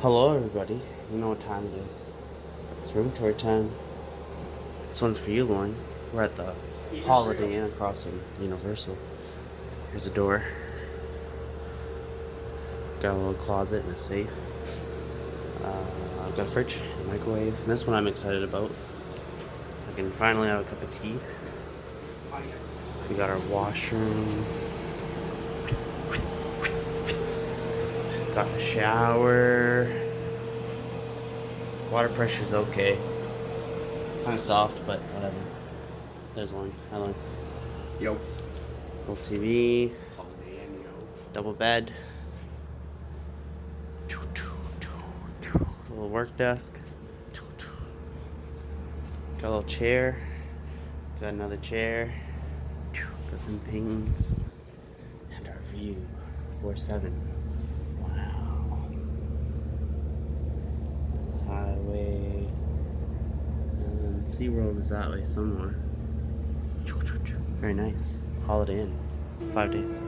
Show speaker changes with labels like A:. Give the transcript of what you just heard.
A: Hello, everybody. You know what time it is. It's room tour time. This one's for you, Lauren. We're at the Holiday Inn across from Universal. There's a door. Got a little closet and a safe. I've got a fridge, a microwave. And this one I'm excited about. I can finally have a cup of tea. We got our washroom. Got the shower. Water pressure's okay. Kind of soft, but whatever. There's Lauren. Hi, Lauren.
B: Yo.
A: Little TV. Double bed. Little work desk. Got a little chair. Got another chair. Got some pings. And our view. 4-7. Wow. Highway. And SeaWorld is that way somewhere. Very nice. Holiday Inn. 5 days.